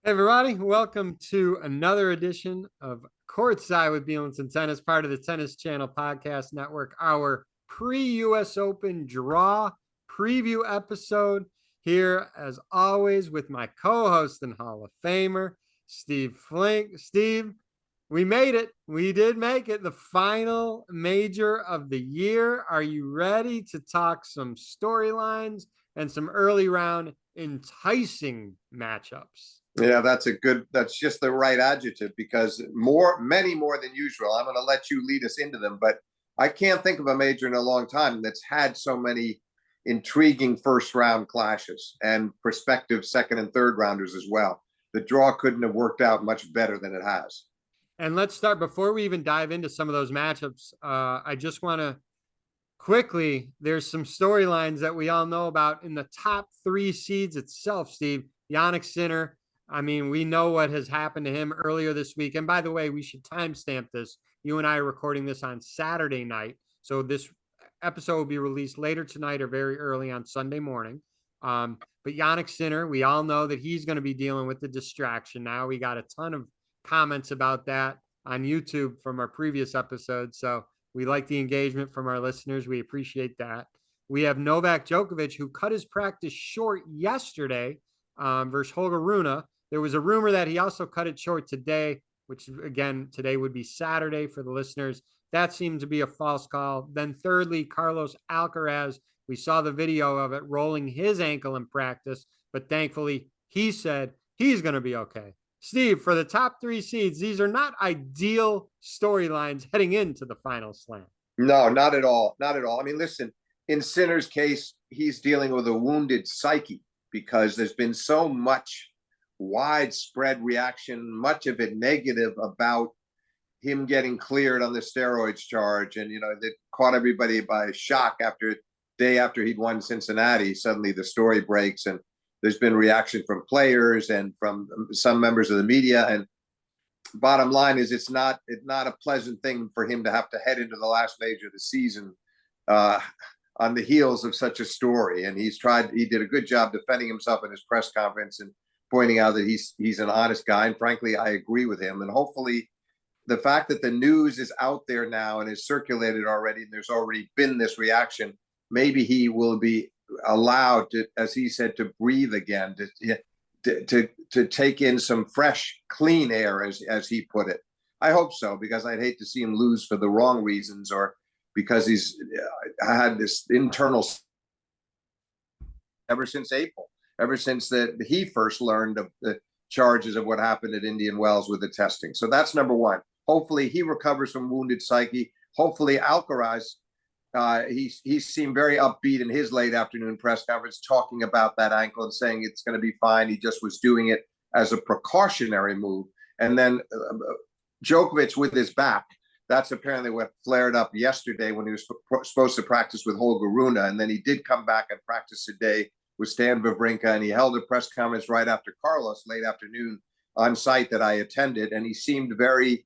Hey everybody, welcome to another edition of Courtside with Beilinson Tennis, part of the Tennis Channel Podcast Network, our pre-US Open draw preview episode here, as always, with my co-host and Hall of Famer, Steve Flink. Steve, we made it. We did make it. The final major of the year. Are you ready to talk some storylines and some early round enticing matchups? Yeah, that's just the right adjective because many more than usual. I'm going to let you lead us into them, but I can't think of a major in a long time that's had so many intriguing first round clashes and prospective second and third rounders as well. The draw couldn't have worked out much better than it has. And let's start before we even dive into some of those matchups. I just want to quickly, there's some storylines that we all know about in the top three seeds itself, Steve. Yannick Sinner. I mean, we know what has happened to him earlier this week. And by the way, we should timestamp this. You and I are recording this on Saturday night. So this episode will be released later tonight or very early on Sunday morning. But Yannick Sinner, we all know that he's going to be dealing with the distraction now. We got a ton of comments about that on YouTube from our previous episode. So we like the engagement from our listeners. We appreciate that. We have Novak Djokovic, who cut his practice short yesterday versus Holger Rune. There was a rumor that he also cut it short today, which again, today would be Saturday for the listeners. That seemed to be a false call. Then thirdly, Carlos Alcaraz. We saw the video of it rolling his ankle in practice, but thankfully he said he's going to be okay. Steve, for the top three seeds, these are not ideal storylines heading into the final slam. No, not at all. Not at all. I mean, listen, in Sinner's case, he's dealing with a wounded psyche because there's been so much widespread reaction, much of it negative about him getting cleared on the steroids charge. And, that caught everybody by shock day after he'd won Cincinnati. Suddenly the story breaks and there's been reaction from players and from some members of the media. And bottom line is it's not a pleasant thing for him to have to head into the last major of the season on the heels of such a story. And he did a good job defending himself in his press conference and pointing out that he's an honest guy. And frankly, I agree with him. And hopefully the fact that the news is out there now and is circulated already, and there's already been this reaction, maybe he will be allowed to, as he said, to breathe again, to take in some fresh, clean air, as he put it. I hope so, because I'd hate to see him lose for the wrong reasons or because he's had this internal ever since April, ever since that he first learned of the charges of what happened at Indian Wells with the testing. So that's number one. Hopefully he recovers from wounded psyche. Hopefully Alcaraz, he seemed very upbeat in his late afternoon press conference, talking about that ankle and saying it's going to be fine. He just was doing it as a precautionary move. And then Djokovic with his back, that's apparently what flared up yesterday when he was supposed to practice with Holger Rune. And then he did come back and practice today with Stan Wawrinka, and he held a press conference right after Carlos late afternoon on site that I attended. And he seemed very,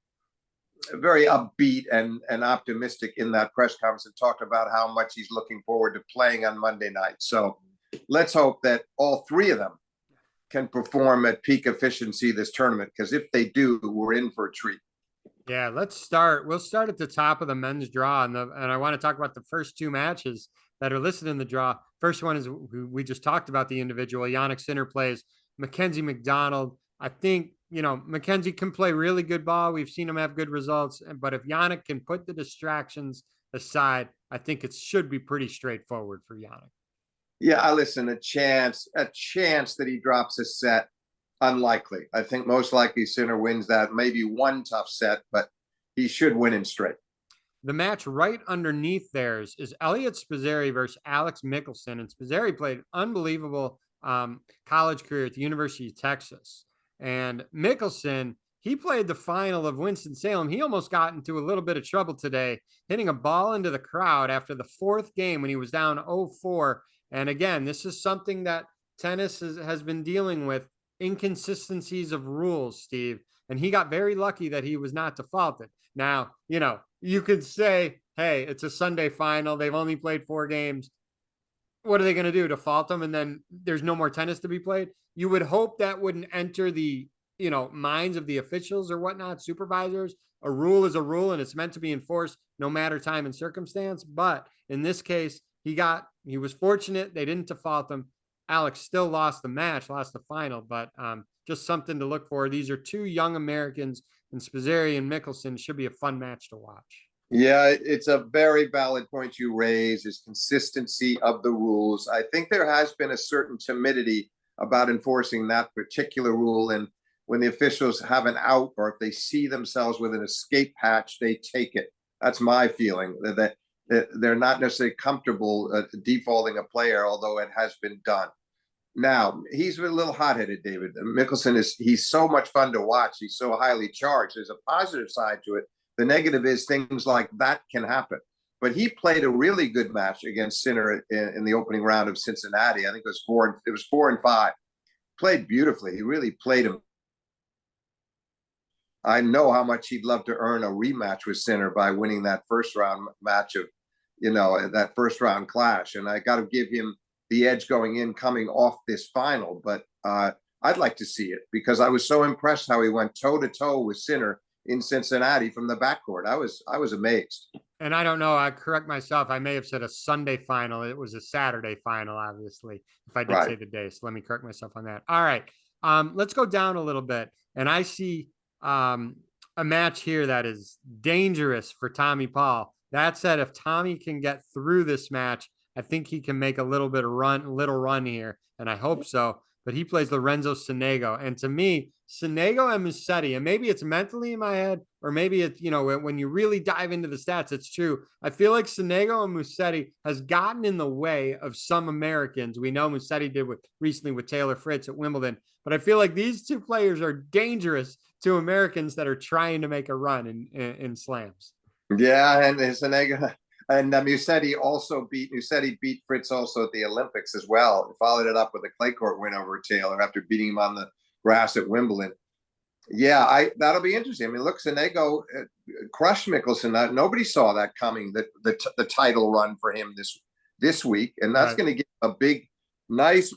very upbeat and optimistic in that press conference and talked about how much he's looking forward to playing on Monday night. So let's hope that all three of them can perform at peak efficiency this tournament, because if they do, we're in for a treat. Yeah, let's start. We'll start at the top of the men's draw, and I want to talk about the first two matches that are listed in the draw. First one is we just talked about the individual. Yannick Sinner plays Mackenzie McDonald. I think, Mackenzie can play really good ball. We've seen him have good results. But if Yannick can put the distractions aside, I think it should be pretty straightforward for Yannick. Yeah, listen, a chance that he drops a set, unlikely. I think most likely Sinner wins that. Maybe one tough set, but he should win in straight. The match right underneath theirs is Elliot Spizzeri versus Alex Michelsen. And Spizzeri played an unbelievable college career at the University of Texas. And Michelsen, he played the final of Winston-Salem. He almost got into a little bit of trouble today, hitting a ball into the crowd after the fourth game when he was down 0-4. And again, this is something that tennis has been dealing with, inconsistencies of rules, Steve. And he got very lucky that he was not defaulted. Now, you could say, hey, it's a Sunday final. They've only played 4 games. what are they going to do? Default them, and then there's no more tennis to be played? You would hope that wouldn't enter the minds of the officials or whatnot, supervisors. A rule is a rule, and it's meant to be enforced no matter time and circumstance. But in this case, he was fortunate they didn't default him. Alex still lost the match, lost the final, but just something to look for. These are two young Americans, and Spizzeri and Mickelson should be a fun match to watch. Yeah, it's a very valid point you raise, is consistency of the rules. I think there has been a certain timidity about enforcing that particular rule. And when the officials have an out, or if they see themselves with an escape hatch, they take it. That's my feeling, that they're not necessarily comfortable defaulting a player, although it has been done. Now, he's a little hot-headed, David. Mickelson he's so much fun to watch. He's so highly charged. There's a positive side to it. The negative is things like that can happen. But he played a really good match against Sinner in the opening round of Cincinnati. I think it was 4-5. Played beautifully. He really played him. I know how much he'd love to earn a rematch with Sinner by winning that first round match of, that first round clash. And I got to give him the edge going in, coming off this final. But I'd like to see it, because I was so impressed how he went toe to toe with Sinner in Cincinnati from the backcourt. I was amazed. And I don't know, I correct myself. I may have said a Sunday final. It was a Saturday final, obviously, if I did say Right. the day. So let me correct myself on that. All right. Let's go down a little bit. And I see a match here that is dangerous for Tommy Paul. That said, if Tommy can get through this match, I think he can make a little run here, and I hope so. But he plays Lorenzo Sonego, and to me, Sonego and Musetti, and maybe it's mentally in my head, or maybe it's when you really dive into the stats, it's true. I feel like Sonego and Musetti has gotten in the way of some Americans. We know Musetti did recently with Taylor Fritz at Wimbledon, but I feel like these two players are dangerous to Americans that are trying to make a run in slams. Yeah, and Sonego and Musetti beat Fritz also at the Olympics as well. Followed it up with a clay court win over Taylor after beating him on the grass at Wimbledon. Yeah, that'll be interesting. I mean, look, Sonego crushed Mickelson. Nobody saw that coming. The title run for him this week, and that's Right. going to give a big, nice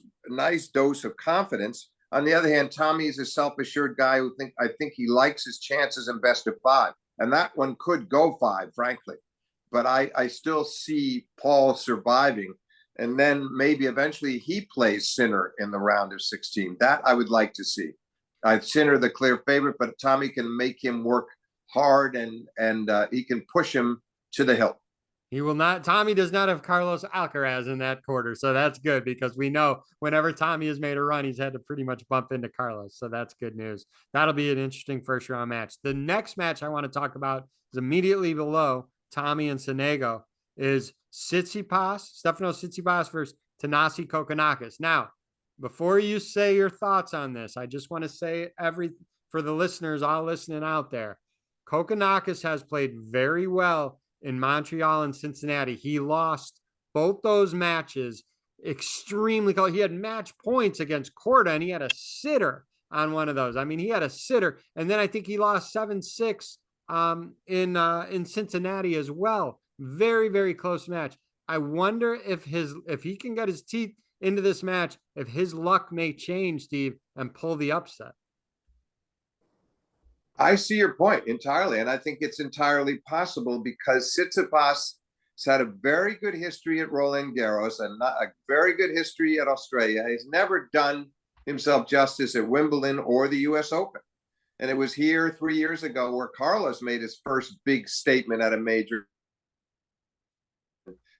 dose of confidence. On the other hand, Tommy is a self-assured guy who I think he likes his chances in best of five, and that one could go five, frankly. But I still see Paul surviving, and then maybe eventually he plays Sinner in the round of 16. That I would like to see. Sinner the clear favorite, but Tommy can make him work hard, and he can push him to the hilt. He will not. Tommy does not have Carlos Alcaraz in that quarter, so that's good, because we know whenever Tommy has made a run, he's had to pretty much bump into Carlos. So that's good news. That'll be an interesting first round match. The next match I want to talk about is immediately below Tommy and Sonego, is Stefanos Tsitsipas versus Thanasi Kokkinakis. Now, before you say your thoughts on this, I just want to say for the listeners all listening out there, Kokkinakis has played very well in Montreal and Cincinnati. He lost both those matches extremely close. He had match points against Korda, and he had a sitter on one of those. I mean, he had a sitter, and then I think he lost 7-6 in Cincinnati as well. Very, very close match. I wonder if he can get his teeth into this match, if his luck may change, Steve, and pull the upset. I see your point entirely, and I think it's entirely possible, because Tsitsipas has had a very good history at Roland Garros and not a very good history at Australia. He's never done himself justice at Wimbledon or the U.S. Open. And it was here 3 years ago where Carlos made his first big statement at a major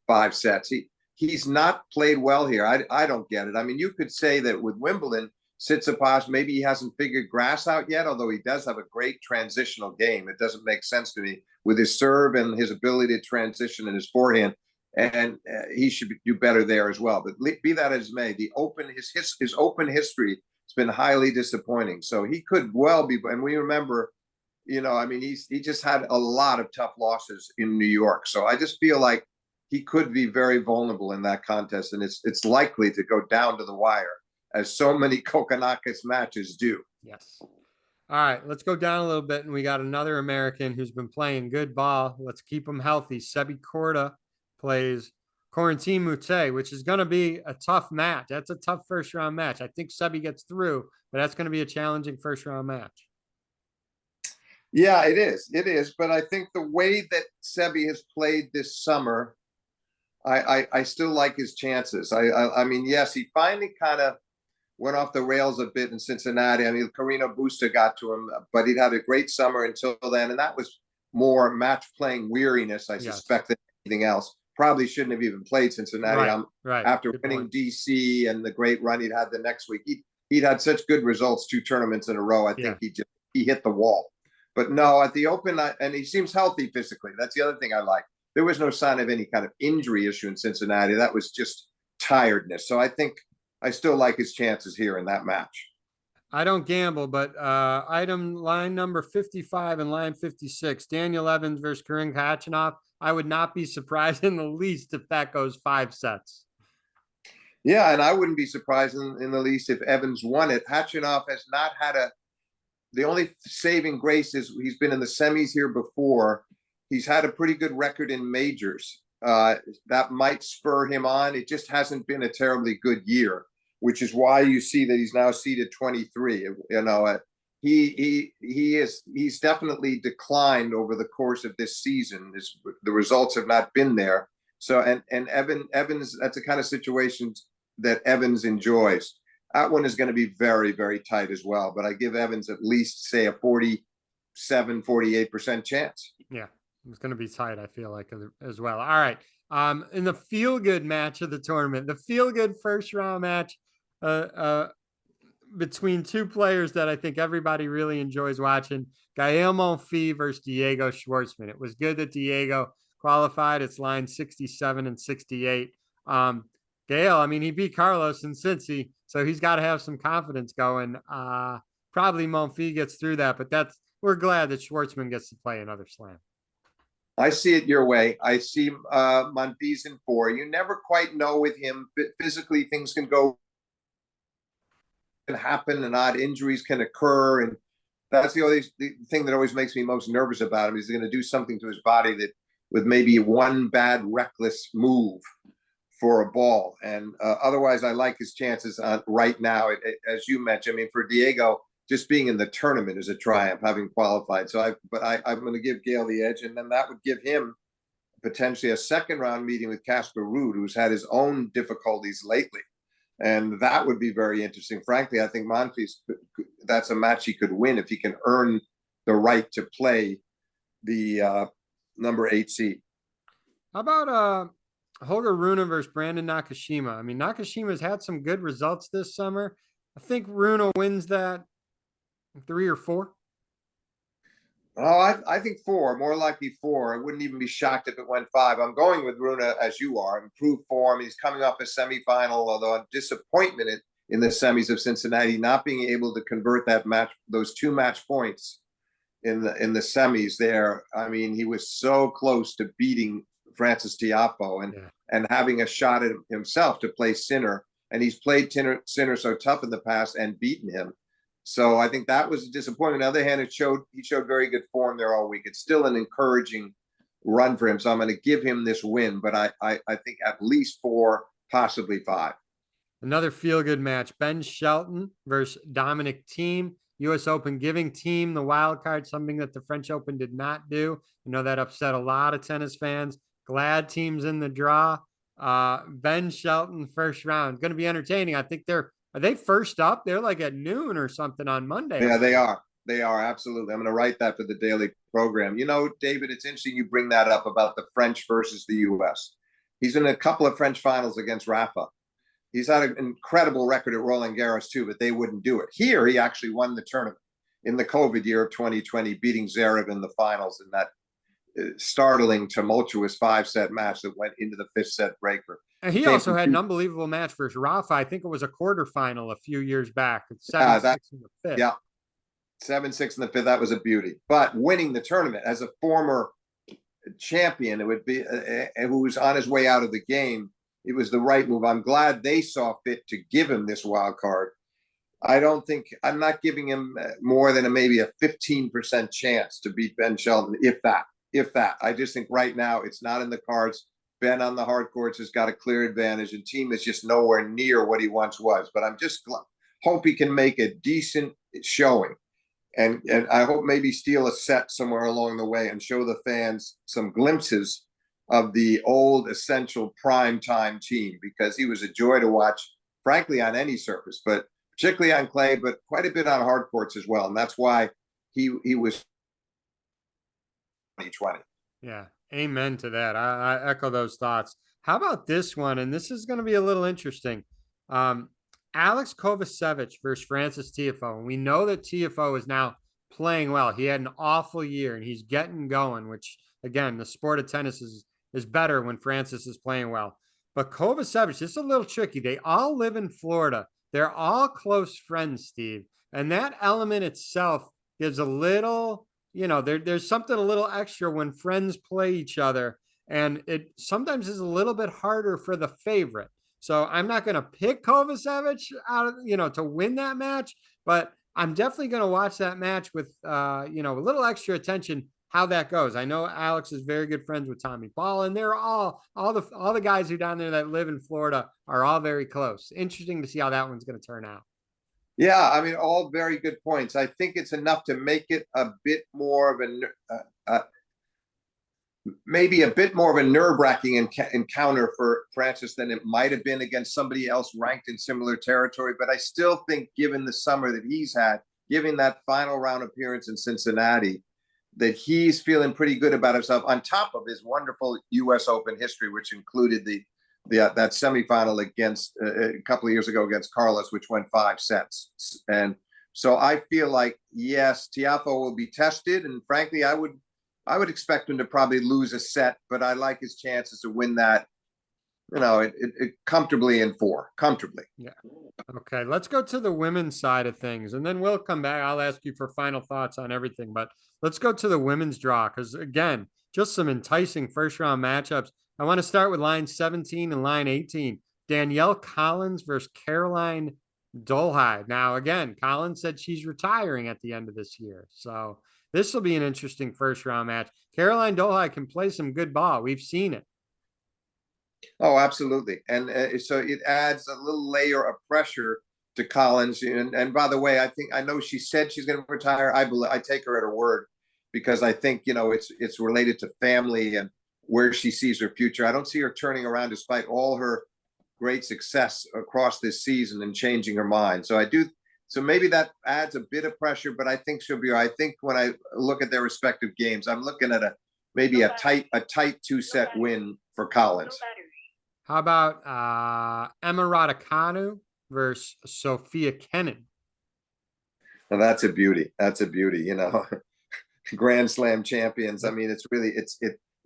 5 sets. He's not played well here. I don't get it. I mean, you could say that with Wimbledon, Tsitsipas, maybe he hasn't figured grass out yet, although he does have a great transitional game. It doesn't make sense to me with his serve and his ability to transition and his forehand. And he should do better there as well. But be that as may, his open history has been highly disappointing. So he could well be. And we remember, I mean, he just had a lot of tough losses in New York. So I just feel like he could be very vulnerable in that contest, and it's likely to go down to the wire, as so many Kokkinakis matches do. Yes. All right, let's go down a little bit, and we got another American who's been playing good ball. Let's keep him healthy. Sebi Korda plays Corentin Moutet, which is going to be a tough match. That's a tough first round match. I think Sebi gets through, but that's going to be a challenging first round match. Yeah, it is. It is. But I think the way that Sebi has played this summer, I still like his chances. I mean, yes, he finally kind of went off the rails a bit in Cincinnati. I mean, Carino Busta got to him, but he'd had a great summer until then, and that was more match playing weariness, I Yes. suspect, than anything else. Probably shouldn't have even played Cincinnati. Right. After Good winning point. DC and the great run he'd had the next week. He'd had such good results 2 tournaments in a row. I Yeah. think he hit the wall. But no, at the Open, and he seems healthy physically. That's the other thing I like. There was no sign of any kind of injury issue in Cincinnati. That was just tiredness. So I think I still like his chances here in that match. I don't gamble, but item line number 55 and line 56, Daniel Evans versus Karen Khachanov. I would not be surprised in the least if that goes 5 sets. Yeah, and I wouldn't be surprised in the least if Evans won it. Khachanov has not had the only saving grace is he's been in the semis here before. He's had a pretty good record in majors. That might spur him on. It just hasn't been a terribly good year, which is why you see that he's now seeded 23. You know, he's definitely declined over the course of this season. The results have not been there. So and Evans, that's the kind of situation that Evans enjoys. That one is going to be very, very tight as well. But I give Evans at least, say, a 48% chance. Yeah, it's going to be tight, I feel like, as well. All right. In the feel-good match of the tournament, the feel-good first round match between two players that I think everybody really enjoys watching, Gael Monfils versus Diego Schwartzman. It was good that Diego qualified. It's line 67 and 68. Gael, I mean, he beat Carlos in Cincy, so he's got to have some confidence going. Probably Monfils gets through that, but we're glad that Schwartzman gets to play another slam. I see it your way. I see Monfils in 4. You never quite know with him. Physically, things can happen, and odd injuries can occur, and that's the thing that always makes me most nervous about him. He's going to do something to his body that, with maybe one bad reckless move for a ball, and otherwise I like his chances right now. As you mentioned, I mean, for Diego, just being in the tournament is a triumph, having qualified. So I'm going to give Gael the edge, and then that would give him potentially a second round meeting with Casper Ruud, who's had his own difficulties lately, and that would be very interesting. Frankly, I think Monfils, that's a match he could win if he can earn the right to play the number 8 seed. How about Holger Rune versus Brandon Nakashima? I mean, Nakashima's had some good results this summer. I think Rune wins that 3 or 4. Oh, I think 4, more likely 4. I wouldn't even be shocked if it went 5. I'm going with Rune as you are. Improved form. He's coming off a semifinal, although a disappointment in the semis of Cincinnati, not being able to convert that match, those 2 match points in the semis there. I mean, he was so close to beating Francis Tiafoe and having a shot at himself to play Sinner. And he's played Sinner so tough in the past and beaten him. So I think that was a disappointment. On the other hand, he showed very good form there all week. It's still an encouraging run for him. So I'm going to give him this win, but I think at least 4, possibly 5. Another feel-good match, Ben Shelton versus Dominic Thiem. U.S. Open giving Thiem the wild card, something that the French Open did not do. I know that upset a lot of tennis fans. Glad Thiem's in the draw. Ben Shelton, first round. Going to be entertaining. I think are they first up? They're like at noon or something on Monday. Yeah, they are. They are, absolutely. I'm going to write that for the daily program. You know, David, it's interesting you bring that up about the French versus the U.S. He's in a couple of French finals against Rafa. He's had an incredible record at Roland Garros too, but they wouldn't do it. Here, he actually won the tournament in the COVID year of 2020, beating Zverev in the finals in that startling, tumultuous 5-set match that went into the 5th set breaker. And he also had an unbelievable match versus Rafa. I think it was a quarterfinal a few years back. 7-6 in the 5th. Yeah, 7-6 in the 5th. That was a beauty. But winning the tournament as a former champion, it would be who was on his way out of the game. It was the right move. I'm glad they saw fit to give him this wild card. I'm not giving him more than maybe a 15% chance to beat Ben Shelton, if that. I just think right now it's not in the cards. Ben on the hard courts has got a clear advantage, and Team is just nowhere near what he once was. But I'm just hope he can make a decent showing, and I hope maybe steal a set somewhere along the way and show the fans some glimpses of the old essential prime time Team, because he was a joy to watch, frankly, on any surface, but particularly on clay, but quite a bit on hard courts as well. And that's why he was 2020. Yeah, amen to that. I echo those thoughts. How about this one? And this is going to be a little interesting. Um, Alex Kovacevic versus Francis Tiafoe. And we know that Tiafoe is now playing well. He had an awful year and he's getting going, which, again, the sport of tennis is better when Francis is playing well. But Kovacevic, it's a little tricky. They all live in Florida. They're all close friends, Steve. And that element itself gives a little, there's something a little extra when friends play each other. And it sometimes is a little bit harder for the favorite. So I'm not going to pick Kovacevic out of, to win that match, but I'm definitely going to watch that match with, a little extra attention how that goes. I know Alex is very good friends with Tommy Paul, and they're all the guys who down there that live in Florida are all very close. Interesting to see how that one's going to turn out. Yeah, I mean, all very good points. I think it's enough to make it a bit more of maybe a bit more of a nerve-wracking encounter for Francis than it might have been against somebody else ranked in similar territory. But I still think, given the summer that he's had, given that final round appearance in Cincinnati, that he's feeling pretty good about himself, on top of his wonderful U.S. Open history, which included that semifinal against a couple of years ago against Carlos, which went 5 sets. And so I feel like, yes, Tiafoe will be tested, and frankly, I would expect him to probably lose a set, but I like his chances to win that, comfortably in 4, comfortably. Yeah. Okay, let's go to the women's side of things, and then we'll come back. I'll ask you for final thoughts on everything, but let's go to the women's draw, because again, just some enticing first round matchups. I want to start with line 17 and line 18. Danielle Collins versus Caroline Dolehide. Now, again, Collins said she's retiring at the end of this year, so this will be an interesting first round match. Caroline Dolehide can play some good ball. We've seen it. Oh, absolutely. And so it adds a little layer of pressure to Collins. And by the way, I know she said she's going to retire. I take her at her word, because I think, it's related to family and where she sees her future. I don't see her turning around despite all her great success across this season and changing her mind. So I do. So maybe that adds a bit of pressure, but I think she'll be. I think when I look at their respective games, I'm looking at maybe a tight 2-set win for Collins. How about Emma Raducanu versus Sophia Kenin? Well, that's a beauty. That's a beauty. Grand Slam champions. I mean,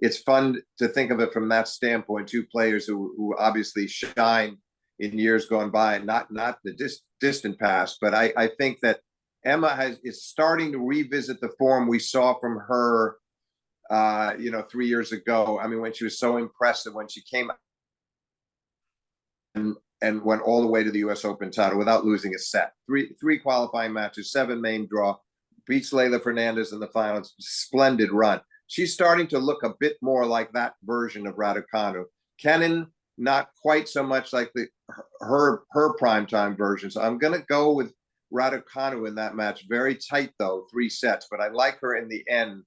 it's fun to think of it from that standpoint. 2 players who obviously shine in years gone by, not the distant past. But I think that Emma is starting to revisit the form we saw from her, 3 years ago. I mean, when she was so impressive, when she came and went all the way to the U.S. Open title without losing a set. Three qualifying matches, 7 main draw, beats Leylah Fernandez in the finals. Splendid run. She's starting to look a bit more like that version of Raducanu. Kenin, not quite so much like her primetime version. So I'm going to go with Raducanu in that match. Very tight, though, 3 sets. But I like her in the end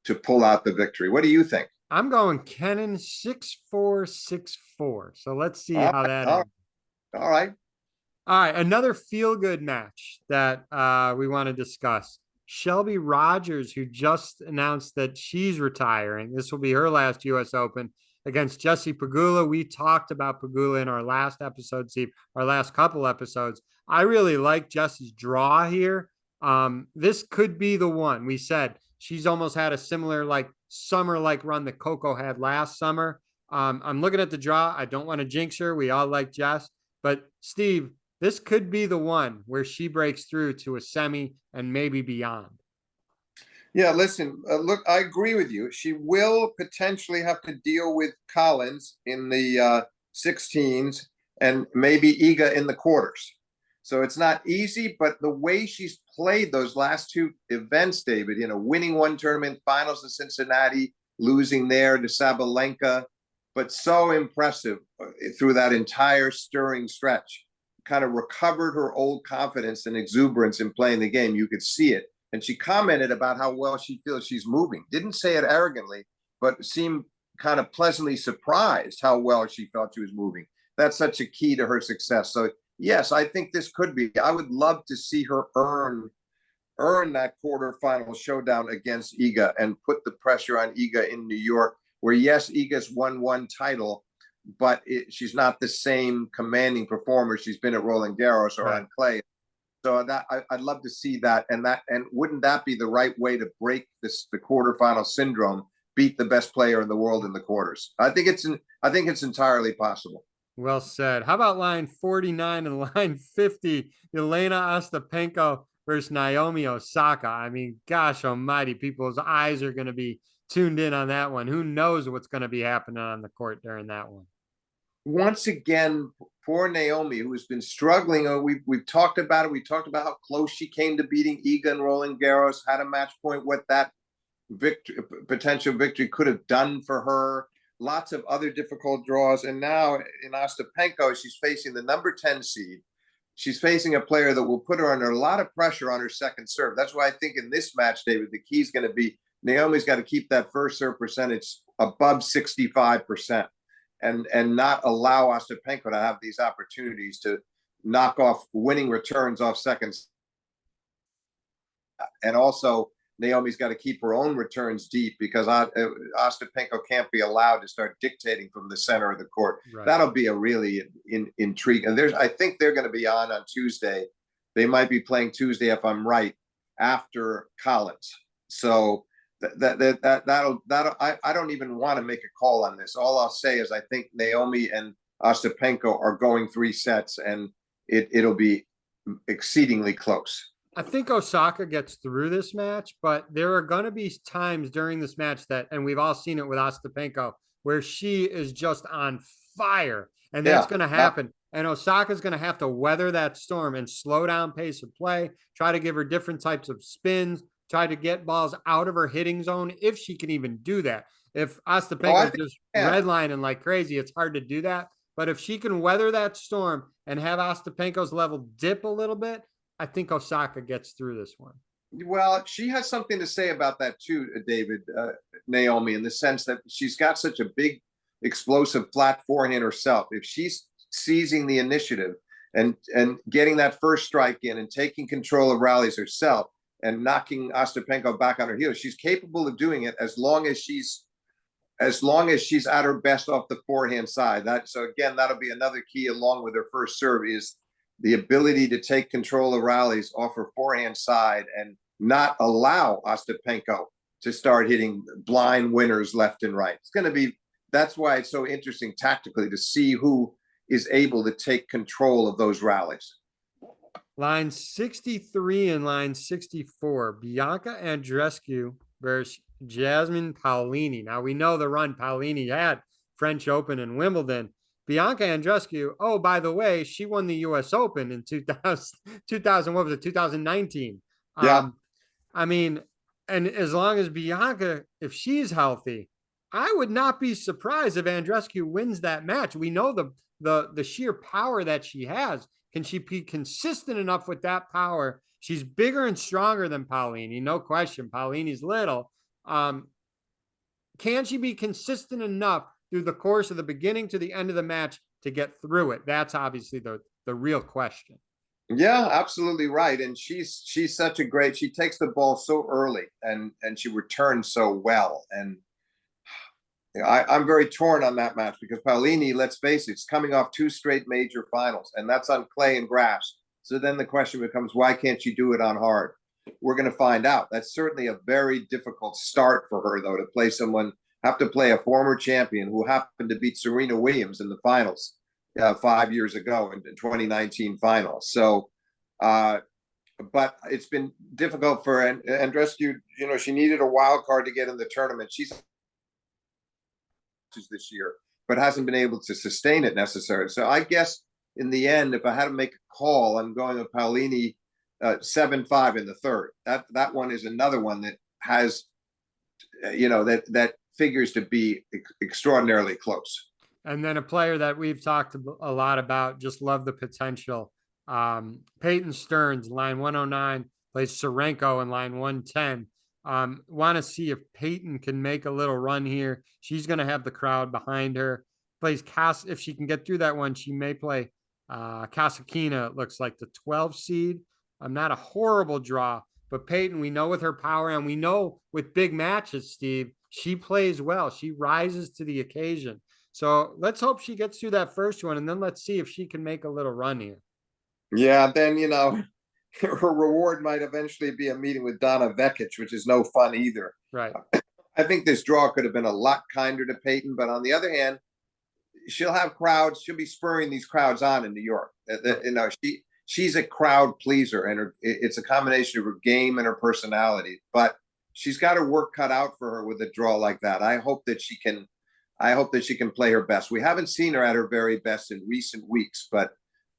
to pull out the victory. What do you think? I'm going Kenin 6-4, 6-4. So let's see how that ends. All right. All right. Another feel-good match that we want to discuss. Shelby Rogers, who just announced that she's retiring. This will be her last U.S. Open against Jessie Pegula. We talked about Pegula in our last episode, Steve, our last couple episodes. I really like Jessie's draw here. This could be the one. We said she's almost had a similar summer run that Coco had last summer. I'm looking at the draw. I don't want to jinx her. We all like Jess. But Steve, this could be the one where she breaks through to a semi and maybe beyond. Yeah, listen, look, I agree with you. She will potentially have to deal with Collins in the 16s and maybe Iga in the quarters. So it's not easy, but the way she's played those last 2 events, David, winning one tournament, finals in Cincinnati, losing there to Sabalenka, but so impressive through that entire stirring stretch. Kind of recovered her old confidence and exuberance in playing the game. You could see it. And she commented about how well she feels she's moving. Didn't say it arrogantly, but seemed kind of pleasantly surprised how well she felt she was moving. That's such a key to her success. So yes, I think this could be. I would love to see her earn that quarterfinal showdown against Iga and put the pressure on Iga in New York, where yes, Iga's won one title, but she's not the same commanding performer she's been at Roland Garros or on clay. So that I'd love to see that, and wouldn't that be the right way to break the quarterfinal syndrome? Beat the best player in the world in the quarters. I think it's entirely possible. Well said. How about line 49 and line 50? Elena Ostapenko versus Naomi Osaka. I mean, gosh almighty, people's eyes are going to be tuned in on that one. Who knows what's going to be happening on the court during that one? Once again, poor Naomi, who has been struggling. We've talked about it. We talked about how close she came to beating Iga and Roland Garros, had a match point, what that potential victory could have done for her. Lots of other difficult draws. And now in Ostapenko, she's facing the number 10 seed. She's facing a player that will put her under a lot of pressure on her second serve. That's why I think in this match, David, the key is going to be Naomi's got to keep that first serve percentage above 65%. And not allow Ostapenko to have these opportunities to knock off winning returns off seconds. And also, Naomi's got to keep her own returns deep because Ostapenko can't be allowed to start dictating from the center of the court. Right. That'll be a really intriguing. And I think they're going to be on Tuesday. They might be playing Tuesday, if I'm right, after Collins. So that'll I don't even want to make a call on this. All I'll say is I think Naomi and Ostapenko are going 3 sets, and it'll be exceedingly close. I think Osaka gets through this match, but there are going to be times during this match and we've all seen it with Ostapenko, where she is just on fire, and that's going to happen. And Osaka's going to have to weather that storm and slow down pace of play, try to give her different types of spins, try to get balls out of her hitting zone, if she can even do that. If Ostapenko is just redlining like crazy, it's hard to do that. But if she can weather that storm and have Ostapenko's level dip a little bit, I think Osaka gets through this one. Well, she has something to say about that too, David, Naomi, in the sense that she's got such a big, explosive flat forehand herself. If she's seizing the initiative and getting that first strike in and taking control of rallies herself and knocking Ostapenko back on her heels, she's capable of doing it as long as she's at her best off the forehand side. So again, that'll be another key along with her first serve, is the ability to take control of rallies off her forehand side and not allow Ostapenko to start hitting blind winners left and right. That's why it's so interesting tactically to see who is able to take control of those rallies. Line 63 and line 64, Bianca Andreescu versus Jasmine Paolini. Now we know the run Paolini had, French Open and Wimbledon. Bianca Andreescu, oh, by the way, she won the U.S. Open in 2019. Yeah. I mean, and as long as Bianca, if she's healthy, I would not be surprised if Andreescu wins that match. We know the sheer power that she has. Can she be consistent enough with that power? She's bigger and stronger than Paolini, no question. Paolini's little. Can she be consistent enough through the course of the beginning to the end of the match to get through it? That's obviously the real question. Yeah, absolutely right. And she's such a great, she takes the ball so early and she returns so well. And I'm very torn on that match because Paolini, let's face it, is coming off 2 straight major finals, and that's on clay and grass. So then the question becomes, why can't you do it on hard? We're going to find out. That's certainly a very difficult start for her, though, to play have to play a former champion who happened to beat Serena Williams in the finals 5 years ago in the 2019 finals. So, but it's been difficult for Andreescu. She needed a wild card to get in the tournament. She's this year, but hasn't been able to sustain it necessarily. So I guess in the end, if I had to make a call, I'm going with Paolini 7-5 in the third. That one is another one that has, that figures to be extraordinarily close. And then a player that we've talked a lot about, just love the potential. Peyton Stearns, line 109, plays Sorenko in line 110. Want to see if Peyton can make a little run here. She's going to have the crowd behind her. Plays Cass. If she can get through that one, she may play Kasakina. It looks like the 12 seed. Not a horrible draw, but Peyton, we know with her power, and we know with big matches, Steve, she plays well. She rises to the occasion. So let's hope she gets through that first one, and then let's see if she can make a little run here. Yeah, then her reward might eventually be a meeting with Donna Vekic, which is no fun either. Right. I think this draw could have been a lot kinder to Peyton, but on the other hand, she'll have crowds. She'll be spurring these crowds on in New York. She's a crowd pleaser, and it's a combination of her game and her personality. But she's got her work cut out for her with a draw like that. I hope that she can play her best. We haven't seen her at her very best in recent weeks, but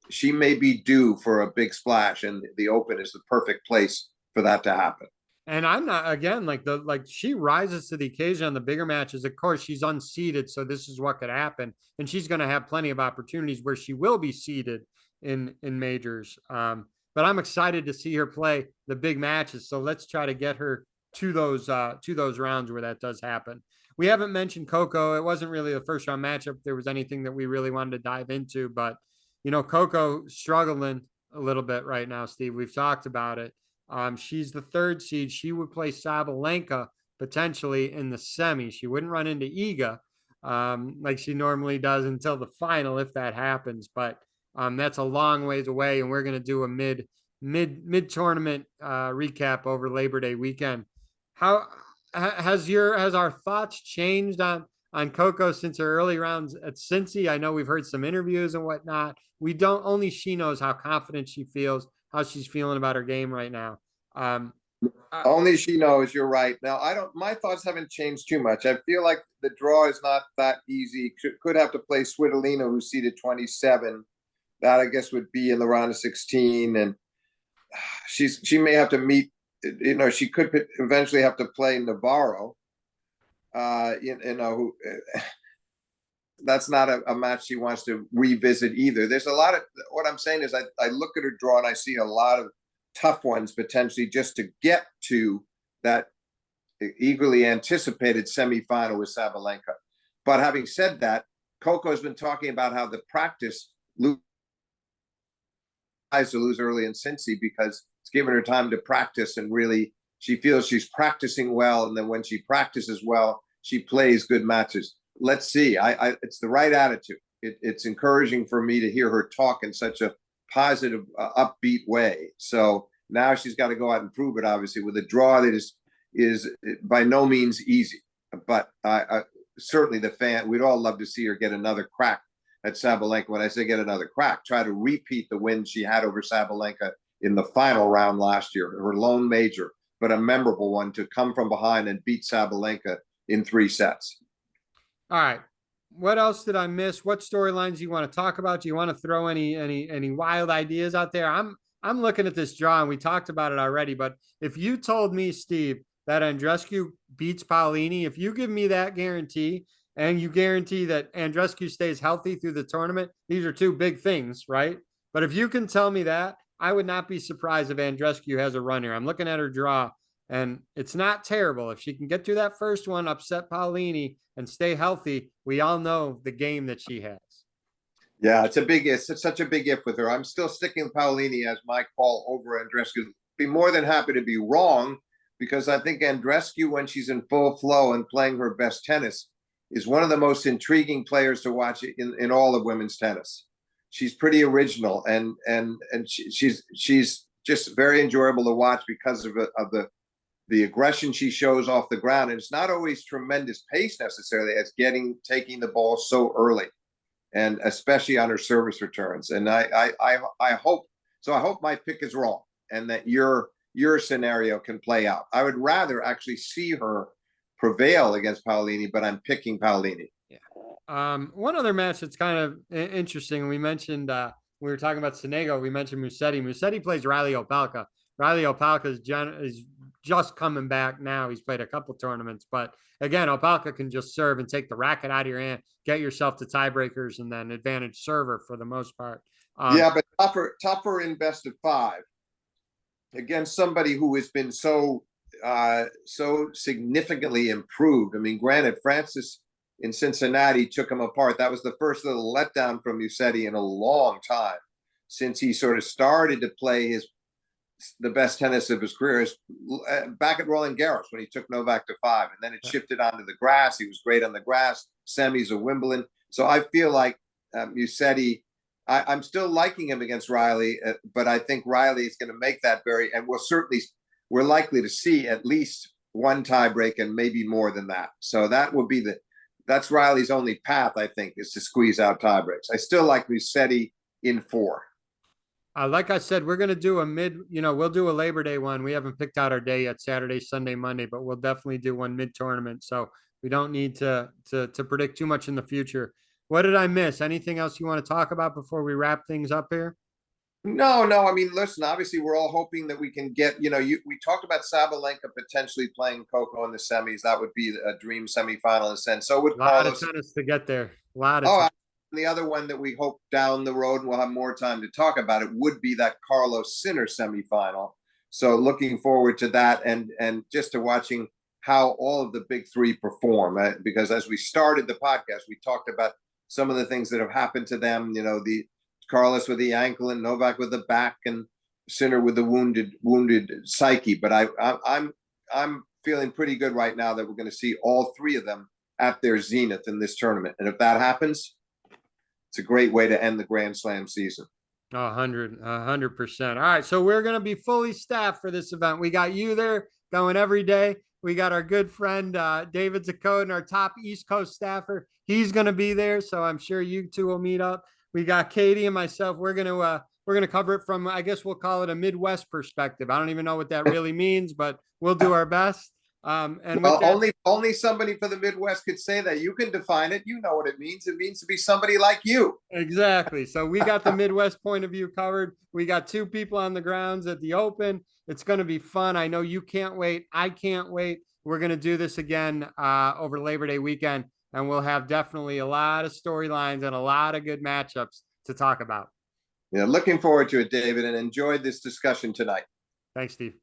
she may be due for a big splash, and the Open is the perfect place for that to happen. And I'm not, again, like she rises to the occasion on the bigger matches. Of course, she's unseeded, so this is what could happen, and she's going to have plenty of opportunities where she will be seeded in majors. But I'm excited to see her play the big matches. So let's try to get her to those rounds where that does happen. We haven't mentioned Coco. It wasn't really the first round matchup. If there was anything that we really wanted to dive into, but Coco struggling a little bit right now, Steve. We've talked about it. She's the 3rd seed. She would play Sabalenka potentially in the semi. She wouldn't run into Iga like she normally does until the final, if that happens. But that's a long ways away, and we're going to do a mid tournament recap over Labor Day weekend. How has our thoughts changed on Coco since her early rounds at Cincy? I know we've heard some interviews and whatnot. We don't, only she knows how confident she feels, how she's feeling about her game right now. Only she knows. You're right. Now, my thoughts haven't changed too much. I feel like the draw is not that easy. Could have to play Svitolina, who's seeded 27. That, I guess, would be in the round of 16. And she may have to meet, she could eventually have to play Navarro. That's not a match she wants to revisit either. There's a lot of, what I'm saying is I look at her draw and I see a lot of tough ones potentially just to get to that eagerly anticipated semifinal with Sabalenka. But having said that, Coco's been talking about how the practice to lose early in Cincy because it's given her time to practice, and really she feels she's practicing well, and then when she practices well, she plays good matches. Let's see. It's the right attitude. It's encouraging for me to hear her talk in such a positive, upbeat way. So now she's got to go out and prove it, obviously, with a draw that is by no means easy. But certainly we'd all love to see her get another crack at Sabalenka. When I say get another crack, try to repeat the win she had over Sabalenka in the final round last year, her lone major, but a memorable one, to come from behind and beat Sabalenka in 3 sets. All right. What else did I miss? What storylines do you want to talk about? Do you want to throw any wild ideas out there? I'm looking at this draw, and we talked about it already, but if you told me, Steve, that Andreescu beats Paolini, if you give me that guarantee and you guarantee that Andreescu stays healthy through the tournament, these are 2 big things, right? But if you can tell me that, I would not be surprised if Andreescu has a run here. I'm looking at her draw, and it's not terrible. If she can get through that first one, upset Paolini, and stay healthy, we all know the game that she has. Yeah, it's such a big if with her. I'm still sticking with Paolini as my call over Andreescu. Be more than happy to be wrong, because I think Andreescu, when she's in full flow and playing her best tennis, is one of the most intriguing players to watch in all of women's tennis. She's pretty original, and she's just very enjoyable to watch because of the aggression she shows off the ground. And it's not always tremendous pace necessarily as taking the ball so early, and especially on her service returns. And I hope my pick is wrong, and that your scenario can play out. I would rather actually see her prevail against Paolini, but I'm picking Paolini. Yeah. One other match that's kind of interesting. We mentioned we were talking about Sonego. We mentioned Musetti. Musetti plays Riley Opelka. Riley Opelka is just coming back now. He's played a couple tournaments, but again, Opelka can just serve and take the racket out of your hand, get yourself to tiebreakers, and then advantage server for the most part. Yeah, but tougher in best of five against somebody who has been so significantly improved. I mean, granted, Francis in Cincinnati took him apart. That was the first little letdown from Musetti in a long time, since he sort of started to play the best tennis of his career is back at Roland Garros when he took Novak to 5, and then it shifted onto the grass. He was great on the grass, semis of Wimbledon. So I feel like Musetti, I'm still liking him against Riley, but I think Riley is going to make that and we're likely to see at least one tiebreak and maybe more than that. So that would be that's Riley's only path, I think, is to squeeze out tiebreaks. I still like Musetti in 4. Like I said, we're going to do we'll do a Labor Day one. We haven't picked out our day yet, Saturday, Sunday, Monday, but we'll definitely do one mid-tournament. So we don't need to predict too much in the future. What did I miss? Anything else you want to talk about before we wrap things up here? No. I mean, listen, obviously we're all hoping that we can get, we talked about Sabalenka potentially playing Coco in the semis. That would be a dream semifinal in a sense. So would A lot Carlos. of tennis to get there. A lot of tennis. The other one that we hope down the road, and we'll have more time to talk about it, would be that Carlos Sinner semifinal. So looking forward to that, and just to watching how all of the big three perform. Because as we started the podcast, we talked about some of the things that have happened to them. The Carlos with the ankle and Novak with the back and Sinner with the wounded psyche. But I'm feeling pretty good right now that we're going to see all three of them at their zenith in this tournament. And if that happens, it's a great way to end the Grand Slam season. 100%. All right. So we're going to be fully staffed for this event. We got you there going every day. We got our good friend, David Zakoden, our top East Coast staffer. He's going to be there. So I'm sure you two will meet up. We got Katie and myself. We're going to cover it from, I guess we'll call it a Midwest perspective. I don't even know what that really means, but we'll do our best. And well, only somebody for the Midwest could say that. You can define it. You know what it means. It means to be somebody like you. Exactly. So we got the Midwest point of view covered. We got 2 people on the grounds at the Open. It's going to be fun. I know you can't wait. I can't wait. We're going to do this again over Labor Day weekend, and we'll have definitely a lot of storylines and a lot of good matchups to talk about. Yeah, looking forward to it, David, and enjoyed this discussion tonight. Thanks, Steve.